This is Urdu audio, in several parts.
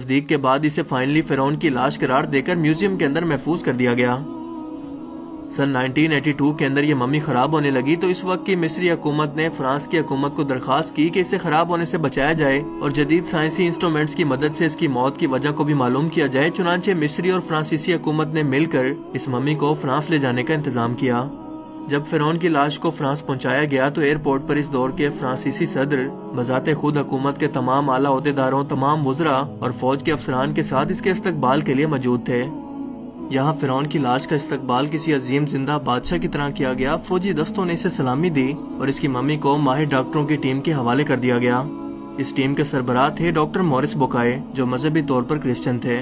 تصدیق کے بعد اسے فائنلی فرعون کی لاش قرار دے کر میوزیم کے اندر محفوظ کر دیا گیا۔ سن 1982 کے اندر یہ ممی خراب ہونے لگی تو اس وقت کی مصری حکومت نے فرانس کی حکومت کو درخواست کی کہ اسے خراب ہونے سے بچایا جائے اور جدید سائنسی انسٹرومنٹس کی مدد سے اس کی موت کی وجہ کو بھی معلوم کیا جائے۔ چنانچہ مصری اور فرانسیسی حکومت نے مل کر اس ممی کو فرانس لے جانے کا انتظام کیا۔ جب فرعون کی لاش کو فرانس پہنچایا گیا تو ایئرپورٹ پر اس دور کے فرانسیسی صدر بذات خود حکومت کے تمام اعلیٰ عہدیداروں، تمام وزراء اور فوج کے افسران کے ساتھ اس کے استقبال کے لیے موجود تھے۔ یہاں فرعون کی لاش کا استقبال کسی عظیم زندہ بادشاہ کی طرح کیا گیا۔ فوجی دستوں نے اسے سلامی دی اور اس کی ممی کو ماہر ڈاکٹروں کی ٹیم کے حوالے کر دیا گیا۔ اس ٹیم کے سربراہ تھے ڈاکٹر مورس بوکائے، جو مذہبی طور پر کرسچن تھے۔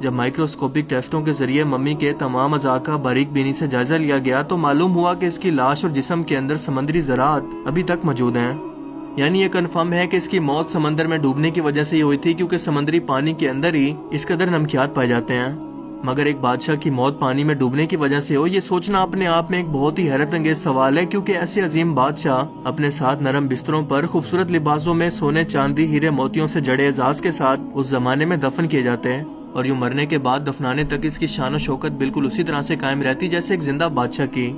جب مائکروسکوپک ٹیسٹوں کے ذریعے ممی کے تمام اعضاء کا باریک بینی سے جائزہ لیا گیا تو معلوم ہوا کہ اس کی لاش اور جسم کے اندر سمندری ذرات ابھی تک موجود ہیں۔ یعنی یہ کنفرم ہے کہ اس کی موت سمندر میں ڈوبنے کی وجہ سے ہی ہوئی تھی، کیونکہ سمندری پانی کے اندر ہی اس قدر نمکیات پائے جاتے ہیں۔ مگر ایک بادشاہ کی موت پانی میں ڈوبنے کی وجہ سے ہو، یہ سوچنا اپنے آپ میں ایک بہت ہی حیرت انگیز سوال ہے، کیونکہ ایسے عظیم بادشاہ اپنے ساتھ نرم بستروں پر خوبصورت لباسوں میں سونے، چاندی، ہیرے، موتیوں سے جڑے اعزاز کے ساتھ اس زمانے میں دفن کیے جاتے ہیں، اور یوں مرنے کے بعد دفنانے تک اس کی شان و شوکت بالکل اسی طرح سے قائم رہتی جیسے ایک زندہ بادشاہ کی۔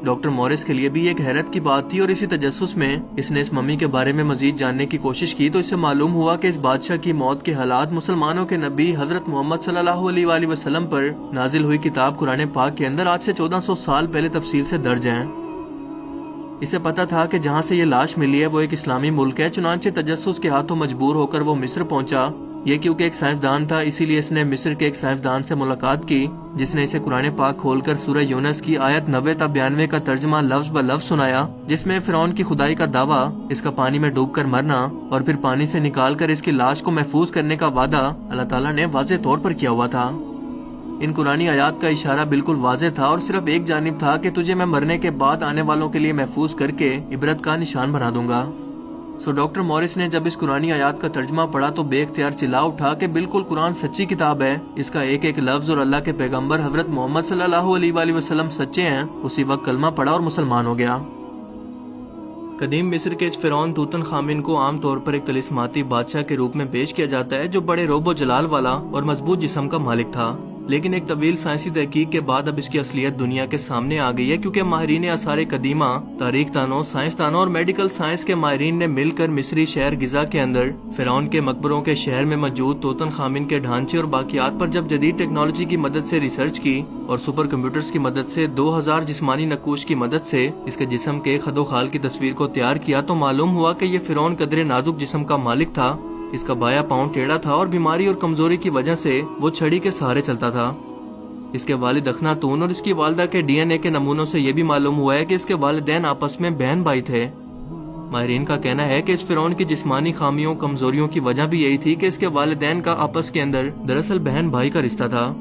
ڈاکٹر مورس کے لیے بھی ایک حیرت کی بات تھی، اور اسی تجسس میں اس نے اس ممی کے بارے میں مزید جاننے کی کوشش کی تو اسے معلوم ہوا کہ اس بادشاہ کی موت کے حالات مسلمانوں کے نبی حضرت محمد صلی اللہ علیہ وآلہ وسلم پر نازل ہوئی کتاب قرآن پاک کے اندر آج سے 1400 سال پہلے تفصیل سے درج ہیں۔ اسے پتا تھا کہ جہاں سے یہ لاش ملی ہے وہ ایک اسلامی ملک ہے، چنانچہ تجسس کے ہاتھوں مجبور ہو کر وہ مصر پہنچا۔ یہ کیونکہ ایک سائنسدان تھا، اسی لیے اس نے مصر کے ایک سائنسدان سے ملاقات کی، جس نے اسے قرآن پاک کھول کر سورہ یونس کی آیت 90 تا 92 کا ترجمہ لفظ ب لفظ سنایا، جس میں فرعون کی خدائی کا دعویٰ، اس کا پانی میں ڈوب کر مرنا اور پھر پانی سے نکال کر اس کی لاش کو محفوظ کرنے کا وعدہ اللہ تعالیٰ نے واضح طور پر کیا ہوا تھا۔ ان قرآنی آیات کا اشارہ بالکل واضح تھا اور صرف ایک جانب تھا کہ تجھے میں مرنے کے بعد آنے والوں کے لیے محفوظ کر کے عبرت کا نشان بنا دوں گا۔ ڈاکٹر مورس نے جب اس قرآنی آیات کا ترجمہ پڑھا تو بے اختیار چلا اٹھا کہ بالکل قرآن سچی کتاب ہے، اس کا ایک ایک لفظ اور اللہ کے پیغمبر حضرت محمد صلی اللہ علیہ وآلہ وسلم سچے ہیں۔ اسی وقت کلمہ پڑھا اور مسلمان ہو گیا۔ قدیم مصر کے اس فرعون توتن خامن کو عام طور پر ایک طلسماتی بادشاہ کے روپ میں پیش کیا جاتا ہے، جو بڑے روب و جلال والا اور مضبوط جسم کا مالک تھا۔ لیکن ایک طویل سائنسی تحقیق کے بعد اب اس کی اصلیت دنیا کے سامنے آ گئی ہے، کیونکہ ماہرین آثار قدیمہ، تاریخ دانوں، سائنسدانوں اور میڈیکل سائنس کے ماہرین نے مل کر مصری شہر غزہ کے اندر فرعون کے مقبروں کے شہر میں موجود توتن خامن کے ڈھانچے اور باقیات پر جب جدید ٹیکنالوجی کی مدد سے ریسرچ کی اور سپر کمپیوٹرز کی مدد سے 2000 جسمانی نقوش کی مدد سے اس کے جسم کے خد و خال کی تصویر کو تیار کیا تو معلوم ہوا کہ یہ فرعون قدر نازک جسم کا مالک تھا۔ اس کا بایاں پاؤں ٹیڑھا تھا اور بیماری اور کمزوری کی وجہ سے وہ چھڑی کے سہارے چلتا تھا۔ اس کے والد اخناتون اور اس کی والدہ کے ڈی این اے کے نمونوں سے یہ بھی معلوم ہوا ہے کہ اس کے والدین آپس میں بہن بھائی تھے۔ ماہرین کا کہنا ہے کہ اس فرعون کی جسمانی خامیوں، کمزوریوں کی وجہ بھی یہی تھی کہ اس کے والدین کا آپس کے اندر دراصل بہن بھائی کا رشتہ تھا۔